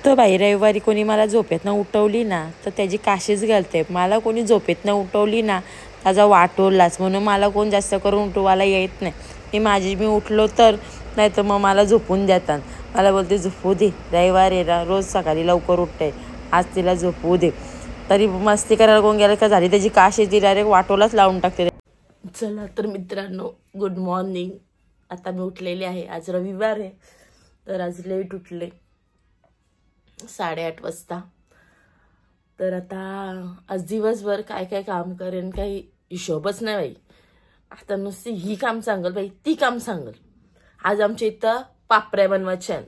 तर बाई रविवारी कोणी मला झोपेतनं उठवली ना तर त्याची काशीच घालते. मला कोणी झोपेतनं उठवली ना त्याचा वाटोलाच. म्हणून मला कोण जास्त करून उठवायला येत नाही. मी उठलो तर, नाही तर मग मला झोपून देतात. मला बोलते झोपू दे, रविवार आहे ना, रोज सकाळी लवकर उठते, आज तिला झोपू दे. तरी मस्ती करायला कोण गेलं का झाली त्याची काशी, ती डायरेक्ट वाटोलाच लावून टाकते. चला तर मित्रांनो, गुड मॉर्निंग. आता मी उठलेली आहे. आज रविवार आहे तर आज लेट उठले, 8:30 वाजता. तर आता आज दिवसभर काय काय काम करेन काही हिशोबच नाही बाई. आता नुसती ही काम सांगल बाई, ती काम सांगल. आज आमच्या इथं पापड्या बनवायच्या.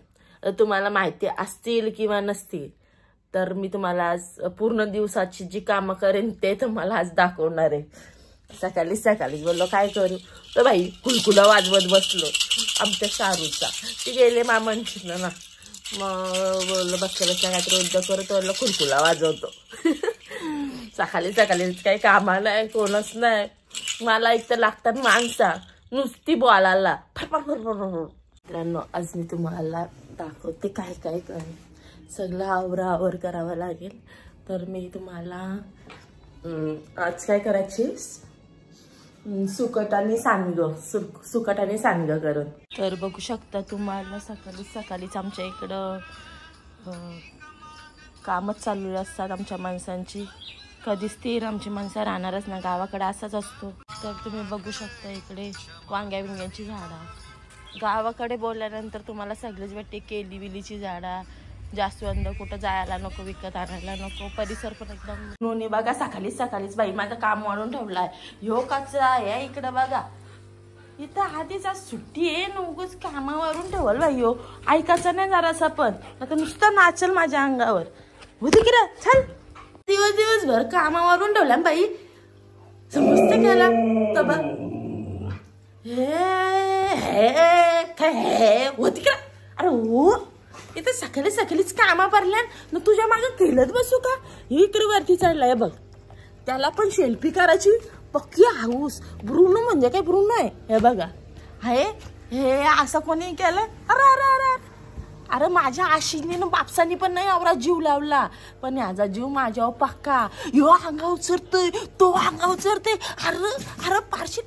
तुम्हाला माहिती असतील किंवा नसतील तर मी तुम्हाला आज पूर्ण दिवसाची जी कामं करेन ते तुम्हाला आज दाखवणार आहे. सकाळी बोललो काय करू, तर बाई कुलकुला वाजवत बसलो आमच्या शाहरूचा. ती गेले मामांची ना, मग बोललो बसल्या काहीतरी उद्योग करतो, बोललो कुलकुला वाजवतो. सकाळी काही कामाला आहे, कोणच नाही. मला एक तर लागतात माणसा नुसती बोलायला मित्रांनो. आज मी तुम्हाला दाखवते काय काय करेन. सगळं आवर करावं लागेल. तर मी तुम्हाला आज काय करायची, सुकट आणि सांडगं करून. तर बघू शकता तुम्हाला सकाळीच आमच्या इकडं कामच चालू असतात आमच्या माणसांची. कधी स्थिर आमची माणसं राहणारच ना, गावाकडे असाच असतो. तर तुम्ही बघू शकता इकडे वांग्याची झाडं. गावाकडे बोलल्यानंतर तुम्हाला सगळेच भेटते, केली विलीची झाडं, जास्वंद. कुठं जायला नको, विकत आणायला नको. परिसर पण एकदम नोनी. बघा सकाळीच बाई माझं काम वाढून ठेवलाय. ह्यो कचरा आहे इकडं बघा. इथं आधीच आज सुट्टी आहे, नकोच कामावरून ठेवल बाई. ह्यो ऐकायचं नाही जरासं पण, आता नुसतं नाचल माझ्या अंगावर. होती की रे, चल. दिवसभर कामावरून ठेवल्या बाई, समजते केला तर बघ. होती की अरे हो, इथं सकाळीच कामा पडल्या ना, तुझ्या मागे खेळत बसू का. इकडे वरती चढलाय बघ, त्याला पण सेल्फी करायची पक्की हाऊस. ब्रुनो म्हणजे काय ब्रुनो आहे हे बघा. हे असं कोणी केलं. अरे माझ्या आशीने बापसानी पण नाही आवरा जीव लावला, पण याचा जीव माझ्यावर पक्का. ह्यो अंगा उचरतोय, तो अंगा उचरते. अरे पारशी.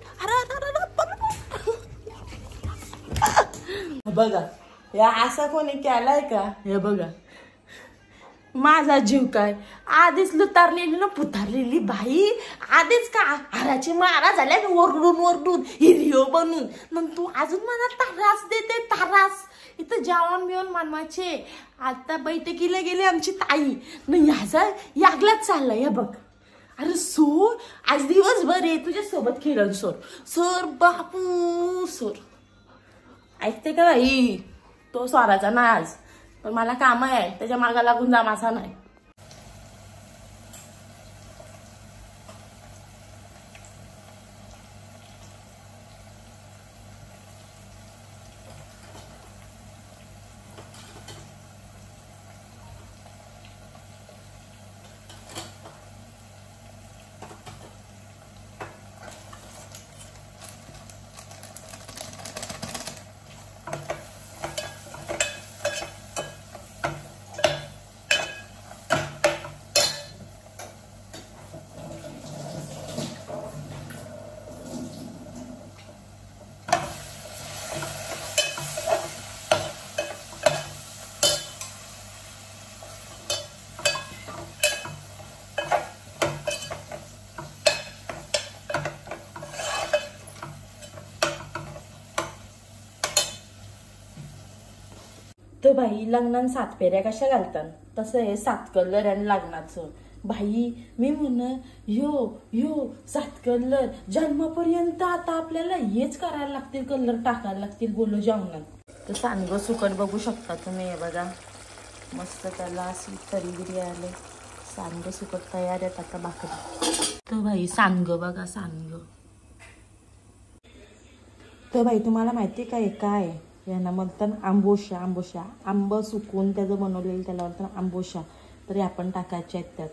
बघा या असा कोणी केलाय का हे बघा. माझा जीव काय आधीच लुतारलेली ना, पुतारलेली बाई. आधीच का हाराची मारा झाल्या वरडून हिरिओ बनून. मग तू अजून मला तारास देते, तारास. इथं जेवण बिवण मानवायचे. आता बैठकीला गेले आमची ताई न, ह्याचा यागलाच चाललाय हे बघ. अरे सोर, आज दिवसभर आहे तुझ्या सोबत खेळन. सोर बापू सोर. ऐकते का बाई, तो स्वराचा ना आज. पण मला काम आहे, त्याच्या मागा लागून जा माझा नाही. तर बाई लग्नात 7 फेऱ्या कशा घालतात, तसं हे 7 कलर आणि लग्नाचं. बाई मी म्हण यो 7 कलर जन्मापर्यंत आता आपल्याला हेच करायला लागतील, कलर टाकायला लागतील बोलो जेवणात. तर सांडगं सुकट बघू शकता तुम्ही. हे बघा मस्त त्याला अशी तरी आले. सांडगं सुकट तयार आहेत आता भाकरी. तर बाई सांडगं बघा, सांडगं. तर बाई तुम्हाला माहिती काय काय यांना म्हणतात आंबोशा. आंब सुकून त्याचं बनवलेलं त्याला म्हणतात आंबोशा. तरी आपण टाकायचे आहेत त्यात.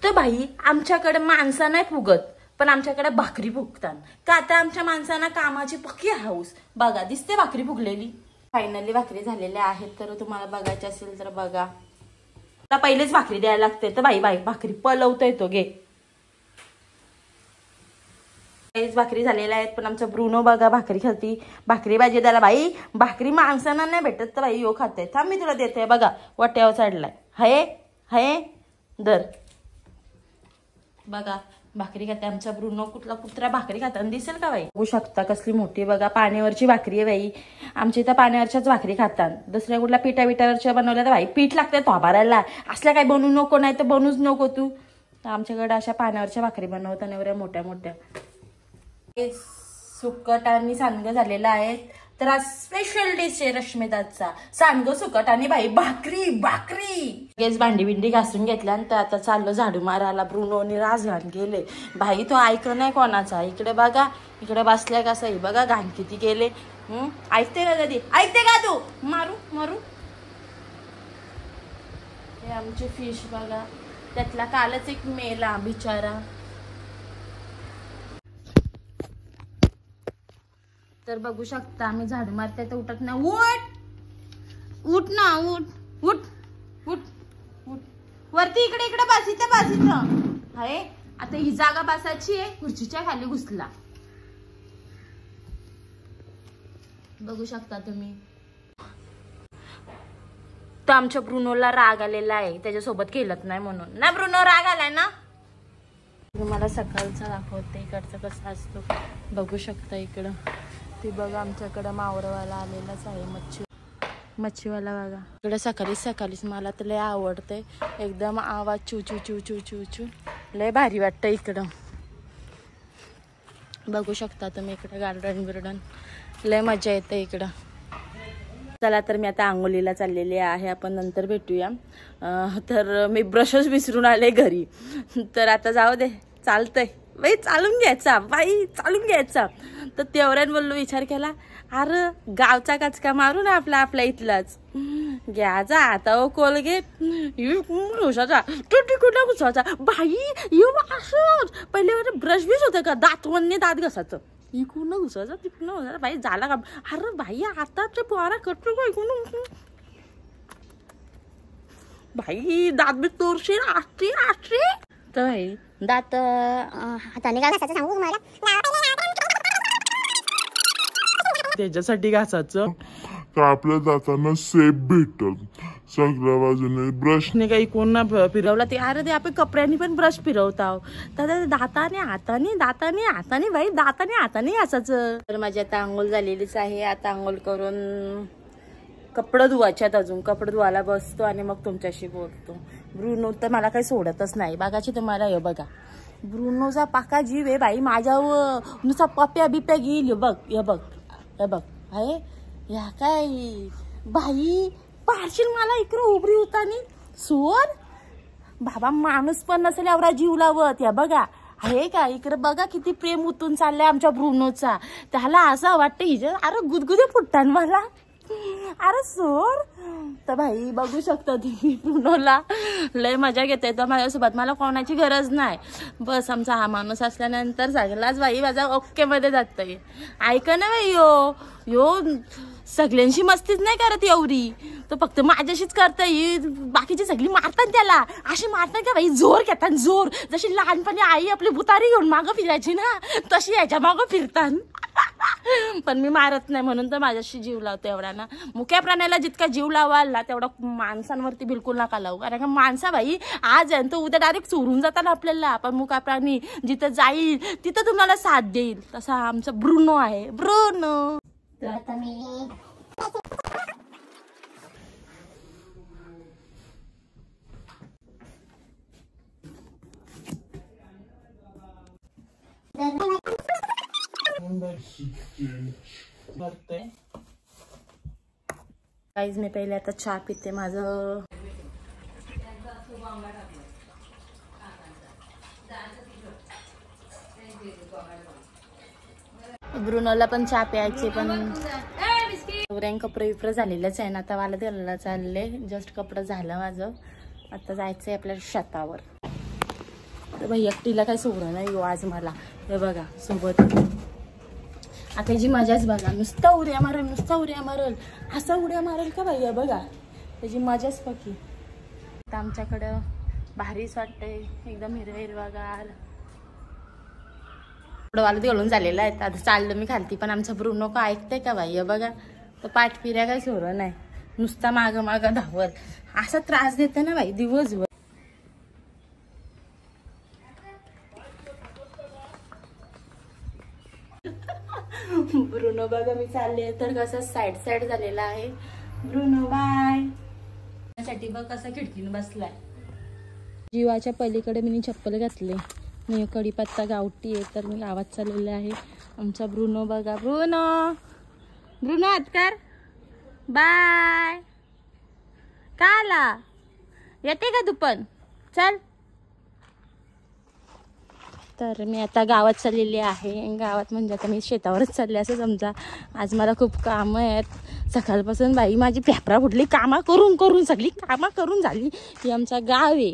तर बाई आमच्याकडे माणसं नाही फुगत, पण आमच्याकडे भाकरी फुगतात. का आता आमच्या माणसांना कामाची पक्की हाऊस. बघा दिसते भाकरी फुगलेली. फायनली भाकरी झालेल्या आहेत. तर तुम्हाला बघायचे असेल तर बघा. आता पहिलेच भाकरी द्यायला लागते. तर बाई भाकरी पलवता येतो गे. भाकरी झालेल्या आहेत, पण आमचा ब्रुनो बघा भाकरी खाती. भाकरी भाजी द्यायला बाई भाकरी माणसांना नाही भेटत तर बाई यो खाते. थांब मी तुला देते. बघा वाट्यावर चढलाय. हाय दर बघा भाकरी खाते. आमचा ब्रुनो कुठला कुत्रा भाकरी खाताना दिसेल का बाई. बघू शकता कसली मोठी बघा पाण्यावरची भाकरी आहे बाई. आमच्या इथं पाण्यावरच्याच भाकरी खातात. दुसऱ्या कुठल्या पिठावरच्या बनवल्या तर बाई पीठ लागते थोबारायला. असल्या काही बनवू नको, नाही तर बनवूच नको तू. आमच्याकडे अशा पाण्यावरच्या भाकरी बनवतात एवढ्या मोठ्या मोठ्या. सुकट आणि सांडगं झालेलं आहे. तर आज स्पेशल डिश आहे रश्मिताचा सांडगं सुकट आणि बाई भाकरी. गेस भांडी बिंडी घासून घेतल्या आणि आता चाललो झाडू मारायला. ब्रुनोनी राज घाण गेले भाई. तो ऐक नाही कोणाचा. इकडे बघा इकडे बसल्या कसा ही बघा घाण किती गेले. ऐकते का कधी ऐकते का तू. मारू हे आमचे फिश बघा. त्यातला कालच एक मेला बिचारा. तर बघू शकता आम्ही झाडू मारते तर उठत ना. उठ वरती इकडे बस इथं आहे. आता ही जागा बसायची आहे. खुर्चीच्या खाली घुसला. बघू शकता तुम्ही. तर आमच्या ब्रुनोला राग आलेला आहे. त्याच्यासोबत खेळत नाही म्हणून ना. ब्रुनो राग आलाय ना. तुम्हाला सकाळचा दाखवते इकडचं कसं असतो. बघू शकता इकडं ते बघा आमच्याकडं मावरवाला आलेलाच आहे. मच्छीवाला बघा. इकडे सकाळीच मला तर लय आवडते. एकदम आवाज चू चू चू चू चू चू लय भारी वाटतं इकडं. बघू शकता तुम्ही इकडं गार्डन लय मजा येते इकडं. चला तर मी आता आंघोळीला चाललेली आहे. आपण नंतर भेटूया. तर मी ब्रशच विसरून आले घरी. तर आता जाऊ दे चालतंय बाई. चालून घ्यायचा तर तेवढ्यान बोललो विचार केला अरे गावचा कचका मारू ना आपला इथलाच घ्यायचा. आता ओ कोलगेट घुसाचा कुठं घुसाचा बाई. असं पहिले ब्रश बीच होतं का दातवणने दात घसाचं. इकडून घुसायचं तिकडून घुसायचं बाई. झाला का अरे बाई आता ते पोरा कटू का इकडून बाई. दात बी तोरशील आठशे तर बाई दात हाताने घासायचं सांगू तुम्हाला. त्याच्यासाठी घासायचं तर आपल्या दातांना सेफ भेटत. सगळ्या बाजूने ब्रशने काही कोण ना फिरवला ते. अरे ते आपण कपड्यांनी पण ब्रश फिरवतो. तर दाताने हाताने बाई दाताने हाताने घासायचं. तर माझी आता आंघोळ झालेलीच आहे. आता आंघोळ करून कपडे धुवायच्यात. अजून कपडे धुवायला बसतो आणि मग तुमच्याशी बोलतो. ब्रुनो तर मला काही सोडतच नाही. बघायची तुम्हाला हे बघा ब्रुनोचा पाका जीव आहे बाई. माझ्यावर नुसता पप्या बिप्या घेईल. हे बघ आहे या काय बाई. पारशील मला इकडं उभरी होतानी सोड बाबा. माणूस पण नसेल एवढा जीव लावत. या बघा आहे का इकडे बघा किती प्रेम उतून चाललंय आमच्या ब्रुनोचा. त्याला असं वाटतं हिच्या अरे गुदगुदे फुटतात मला. अरे सोड. तर भाई बघू शकता तुम्ही ब्रुनोला लय मजा घेते. तर माझ्यासोबत मला कोणाची गरज नाही. बस आमचा हा माणूस असल्यानंतर सगळाच बाई माझा ओके मध्ये जातंय. ऐक ना बाई यो सगळ्यांशी मस्तीच नाही करत एवढी. तो फक्त माझ्याशीच करतय. बाकीची सगळी मारतात त्याला. अशी मारतात का बाई जोर घेतात जोर. जशी लहानपणी आई आपली बुतारी घेऊन मागं फिरायची ना तशी याच्या मागं फिरतात. पण मी मारत नाही म्हणून तर माझ्याशी जीव लावतो एवढा ना. मुक्या प्राण्याला जितका जीव लावाल ना तेवढा माणसांवरती बिलकुल नका लावू. कारण का माणसा बाई आज आहे तर उद्या डायरेक्ट चोरून जातात आपल्याला. पण मुका प्राणी जिथं जाईल तिथं तुम्हाला साथ देईल. तसा आमचा ब्रुनो आहे. ब्रुनो गाईज मी पहिले आता चहा पिते. माझं ब्रुनोला पण चहा प्यायची. पण कपडे विप्र झालेलंच आहे ना. आता मला द्यायला चालले. जस्ट कपडे झालं माझं. आता जायचंय आपल्या शेतावर. तर बाई एकटीला काय सोडलं नाही हो आज मला. हे बघा सोबत आता जी मजाच बघा, नुसता उड्या मारल असा उड्या मारल का बाई. बघा त्याची मजाच बाकी. आता आमच्याकडं भारीच वाटतंय, एकदम हिरवागार. वालत घालून झालेला आहे. आता चाललं मी खालती, पण आमचा ब्रुनो का ऐकतंय का बाई. बघा तो पाठ फिर्या काय सोडलं नाही, नुसता मागं धावत. असा त्रास देते ना बाई दिवसभर. ब्रुनो बघा मी चालले तर कसं साईड झालेला आहे. ब्रुनो बाय साठी बघ कसा खिडकीने बसलाय. जीवाच्या पलीकडे मी चप्पल घातले. मी कढीपत्ता गावठी आहे तर मी लावत चाललेले आहे. आमचा ब्रुनो बघा. ब्रुनो हात कर बाय. का आला येते का तू पण चल. तर मी आता गावात चाललेली आहे. गावात म्हणजे आता मी शेतावरच चालले असं समजा. आज मला खूप कामं आहेत सकाळपासून. बाई माझी पेपरा फुटली कामं करून सगळी कामं करून झाली. ही आमचा गाव आहे.